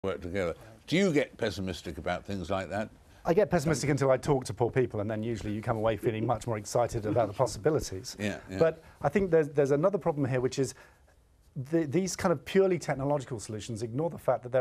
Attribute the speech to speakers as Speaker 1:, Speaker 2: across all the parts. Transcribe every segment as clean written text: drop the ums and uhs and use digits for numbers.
Speaker 1: work together. Do you get pessimistic about things like that?
Speaker 2: I get pessimistic until I talk to poor people, and then usually you come away feeling much more excited about the possibilities.
Speaker 1: Yeah.
Speaker 2: But I think there's another problem here, which is these kind of purely technological solutions ignore the fact that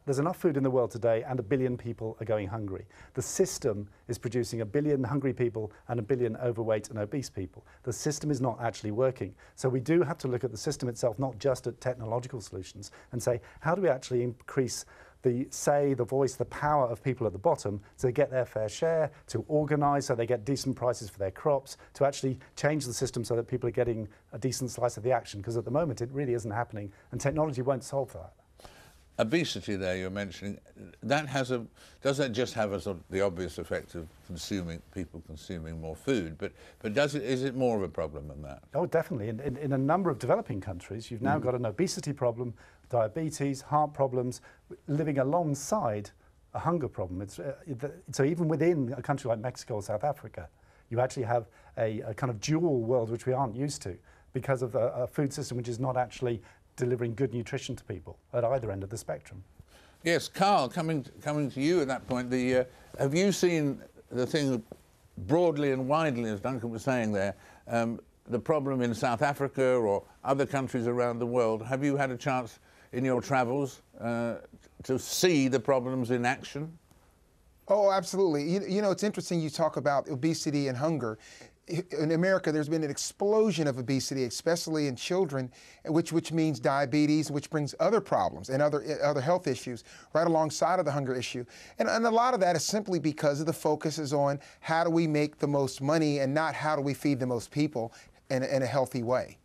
Speaker 2: there's enough food in the world today and 1 billion people are going hungry. The system is producing 1 billion hungry people and 1 billion overweight and obese people. The system is not actually working. So we do have to look at the system itself, not just at technological solutions, and say, how do we actually increase the voice, the power of people at the bottom to get their fair share, to organise so they get decent prices for their crops, to actually change the system so that people are getting a decent slice of the action, because at the moment it really isn't happening and technology won't solve that.
Speaker 1: Obesity there you're mentioning, does that just have a sort of the obvious effect of people consuming more food, but is it more of a problem than that?
Speaker 2: Oh, definitely. In a number of developing countries, you've now got an obesity problem, diabetes, heart problems, living alongside a hunger problem. So even within a country like Mexico or South Africa, you actually have a kind of dual world which we aren't used to because of a food system which is not actually delivering good nutrition to people at either end of the spectrum.
Speaker 1: Yes, Carl, coming to you at that point, have you seen the thing broadly and widely, as Duncan was saying there, the problem in South Africa or other countries around the world? Have you had a chance in your travels to see the problems in action?
Speaker 3: Oh, absolutely. You know, it's interesting you talk about obesity and hunger. In America, there's been an explosion of obesity, especially in children, which means diabetes, which brings other problems and other health issues right alongside of the hunger issue. And a lot of that is simply because of the focus is on how do we make the most money and not how do we feed the most people in a healthy way.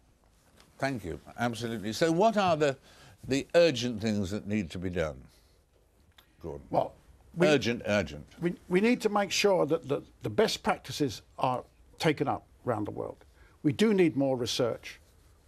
Speaker 1: Thank you. Absolutely. So what are the urgent things that need to be done, Gordon?
Speaker 4: Well,
Speaker 1: urgent.
Speaker 4: We need to make sure that the best practices are taken up around the world. We do need more research.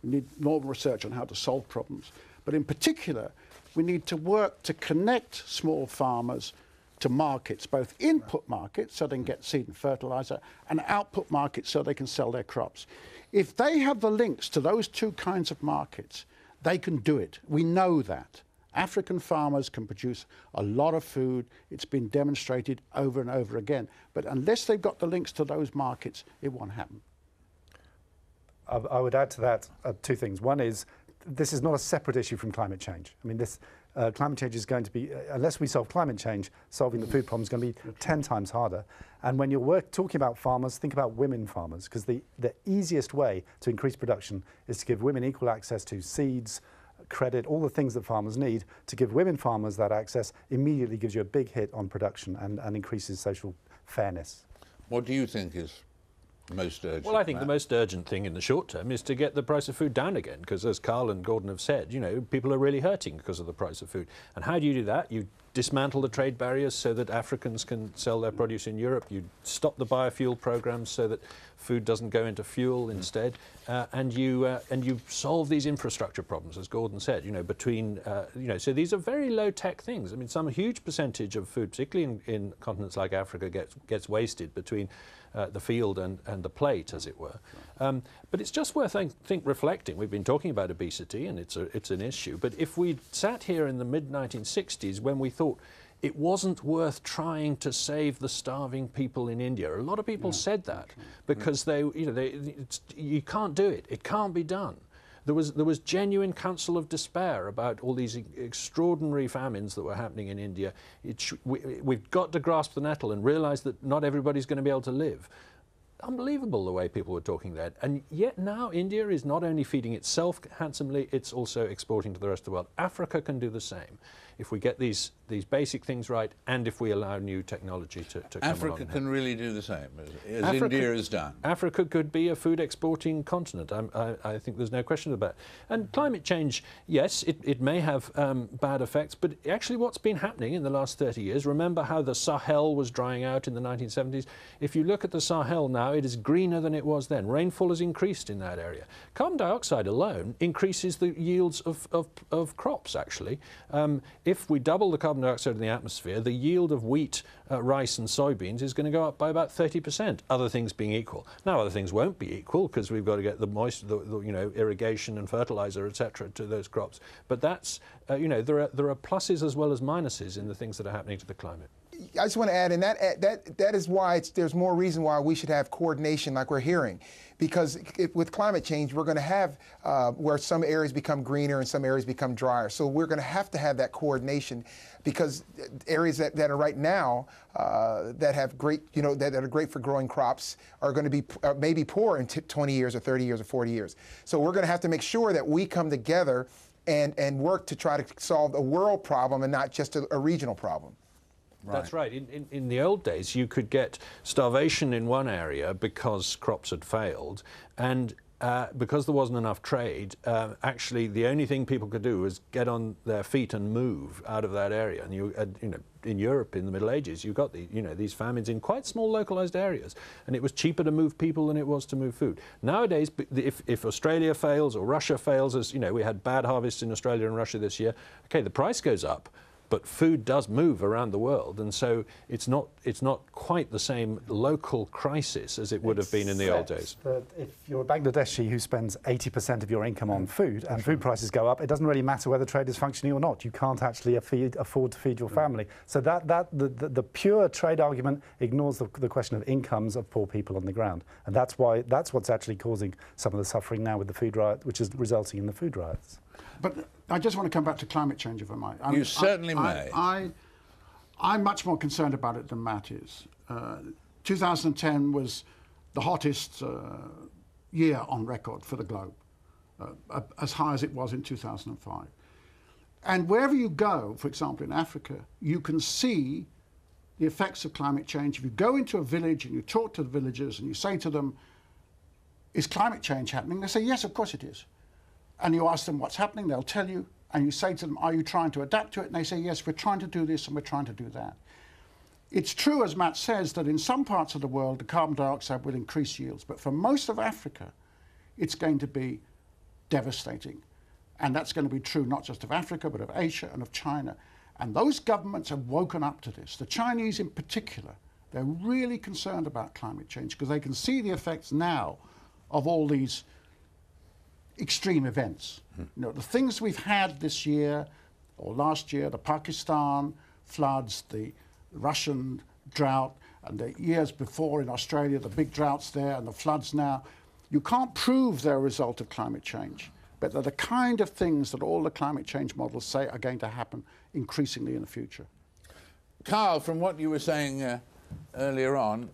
Speaker 4: We need more research on how to solve problems. But in particular, we need to work to connect small farmers to markets, both input markets, so they can get seed and fertilizer, and output markets, so they can sell their crops. If they have the links to those two kinds of markets, they can do it. We know that. African farmers can produce a lot of food. It's been demonstrated over and over again. But unless they've got the links to those markets, it won't happen.
Speaker 2: I would add to that two things. One is, this is not a separate issue from climate change. I mean, climate change is going to be, unless we solve climate change, solving the food problem is going to be 10 times harder. And when you're talking about farmers, think about women farmers, because the easiest way to increase production is to give women equal access to seeds, credit, all the things that farmers need. To give women farmers that access immediately gives you a big hit on production and increases social fairness.
Speaker 1: What do you think is most urgent?
Speaker 5: Well, I think the most urgent thing in the short term is to get the price of food down again, because as Carl and Gordon have said, you know, people are really hurting because of the price of food. And how do you do that? You dismantle the trade barriers so that Africans can sell their produce in Europe. You stop the biofuel programs so that food doesn't go into fuel instead, and you solve these infrastructure problems, as Gordon said. You know, between so these are very low-tech things. I mean, some huge percentage of food, particularly in continents like Africa, gets wasted between the field and the plate, as it were. But it's just worth, I think, reflecting. We've been talking about obesity, and it's an issue. But if we sat here in the mid-1960s when we thought it wasn't worth trying to save the starving people in India, a lot of people said that because you can't do it. It can't be done. There was genuine counsel of despair about all these extraordinary famines that were happening in India. We've got to grasp the nettle and realise that not everybody's going to be able to live. Unbelievable the way people were talking then. And yet now India is not only feeding itself handsomely, it's also exporting to the rest of the world. Africa can do the same if we get these basic things right, and if we allow new technology to come along.
Speaker 1: Africa can really do the same, as India has done.
Speaker 5: Africa could be a food exporting continent. I think there's no question about it. And climate change, yes, it may have bad effects, but actually what's been happening in the last 30 years, remember how the Sahel was drying out in the 1970s? If you look at the Sahel now, it is greener than it was then. Rainfall has increased in that area. Carbon dioxide alone increases the yields of crops, actually. if we double the carbon dioxide in the atmosphere, the yield of wheat, rice and soybeans is going to go up by about 30%, other things being equal. Now, other things won't be equal because we've got to get the you know, irrigation and fertilizer, etc., to those crops. But that's, you know, there are pluses as well as minuses in the things that are happening to the climate.
Speaker 3: I just want to add, and that is why there's more reason why we should have coordination like we're hearing. Because with climate change, we're going to have where some areas become greener and some areas become drier. So we're going to have that coordination, because areas that are right now that have great, you know, that are great for growing crops are going to be maybe poor in 20 years or 30 years or 40 years. So we're going to have to make sure that we come together and work to try to solve a world problem and not just a regional problem.
Speaker 5: Right. That's right. In the old days, you could get starvation in one area because crops had failed, and because there wasn't enough trade, actually the only thing people could do was get on their feet and move out of that area. And you know, in Europe in the Middle Ages, you got these famines in quite small localized areas, and it was cheaper to move people than it was to move food. Nowadays, if Australia fails or Russia fails, as you know, we had bad harvests in Australia and Russia this year. Okay, the price goes up. But food does move around the world, and so it's not quite the same local crisis as it would have been in the old days.
Speaker 2: But if you're a Bangladeshi who spends 80% of your income on food, and food prices go up, it doesn't really matter whether trade is functioning or not. You can't actually afford to feed your family. So the pure trade argument ignores the question of incomes of poor people on the ground, and that's what's actually causing some of the suffering now with the food riot, which is resulting in the food riots.
Speaker 4: But I just want to come back to climate change, if I might.
Speaker 1: You certainly may.
Speaker 4: I'm much more concerned about it than Matt is. 2010 was the hottest year on record for the globe, as high as it was in 2005. And wherever you go, for example, in Africa, you can see the effects of climate change. If you go into a village and you talk to the villagers and you say to them, is climate change happening? They say, yes, of course it is. And you ask them what's happening, they'll tell you, and you say to them, are you trying to adapt to it? And they say, yes, we're trying to do this and we're trying to do that. It's true, as Matt says, that in some parts of the world, the carbon dioxide will increase yields, but for most of Africa, it's going to be devastating. And that's going to be true not just of Africa, but of Asia and of China. And those governments have woken up to this. The Chinese in particular, they're really concerned about climate change because they can see the effects now of all these extreme events. You know, the things we've had this year or last year, the Pakistan floods, the Russian drought, and the years before in Australia, the big droughts there and the floods now, you can't prove they're a result of climate change, but they're the kind of things that all the climate change models say are going to happen increasingly in the future.
Speaker 1: Carl, from what you were saying earlier on,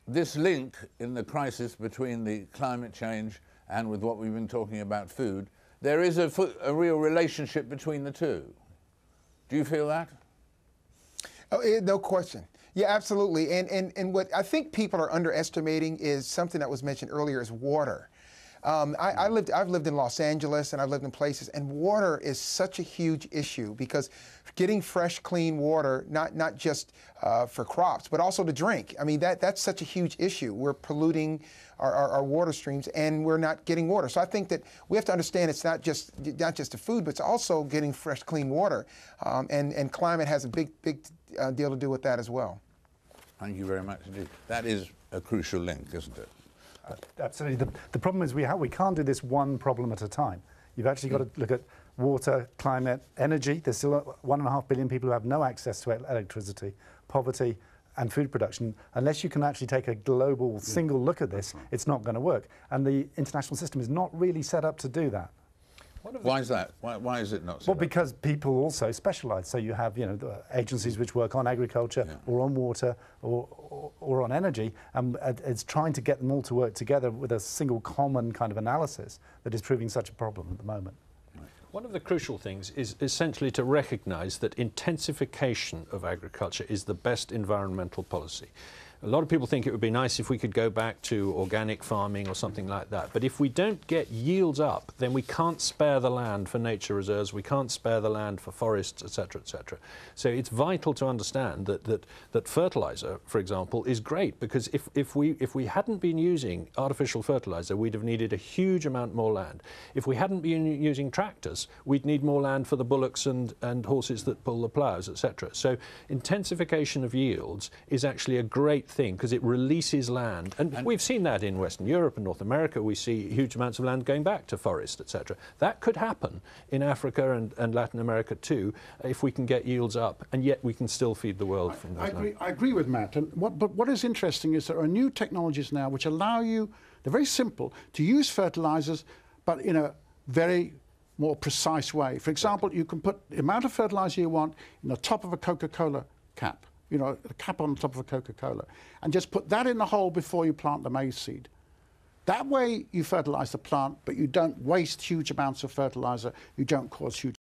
Speaker 1: this link in the crisis between the climate change and with what we've been talking about food, there is a real relationship between the two. Do you feel that?
Speaker 3: Oh, no question. Yeah, absolutely. And what I think people are underestimating is something that was mentioned earlier is water. I've lived in Los Angeles and I've lived in places, and water is such a huge issue because getting fresh, clean water, not just for crops, but also to drink. I mean, that's such a huge issue. We're polluting our water streams and we're not getting water. So I think that we have to understand it's not just the food, but it's also getting fresh, clean water. And climate has a big deal to do with that as well.
Speaker 1: Thank you very much indeed. That is a crucial link, isn't it?
Speaker 2: Absolutely. The problem is we can't do this one problem at a time. You've actually got to look at water, climate, energy. There's still 1.5 billion people who have no access to electricity, poverty, and food production. Unless you can actually take a global single look at this, it's not going to work. And the international system is not really set up to do that.
Speaker 1: Why is that? Why is it not so?
Speaker 2: Well, because people also specialise. So you have, you know, the agencies which work on agriculture or on water or on energy, and it's trying to get them all to work together with a single common kind of analysis that is proving such a problem at the moment.
Speaker 5: One of the crucial things is essentially to recognise that intensification of agriculture is the best environmental policy. A lot of people think it would be nice if we could go back to organic farming or something like that. But if we don't get yields up, then we can't spare the land for nature reserves, we can't spare the land for forests, etc., etc. So it's vital to understand that fertilizer, for example, is great, because if we hadn't been using artificial fertilizer, we'd have needed a huge amount more land. If we hadn't been using tractors, we'd need more land for the bullocks and horses that pull the ploughs, etc. So intensification of yields is actually a great thing, because it releases land, and we've seen that in Western Europe and North America. We see huge amounts of land going back to forest, etc. That could happen in Africa and Latin America too, if we can get yields up, and yet we can still feed the world from those lands.
Speaker 4: I agree with Matt. But what is interesting is there are new technologies now which allow you, they're very simple, to use fertilizers, but in a very more precise way. For example, you can put the amount of fertilizer you want in the top of a Coca-Cola cap. You know, the cap on the top of a Coca-Cola, and just put that in the hole before you plant the maize seed. That way you fertilize the plant, but you don't waste huge amounts of fertilizer, you don't cause huge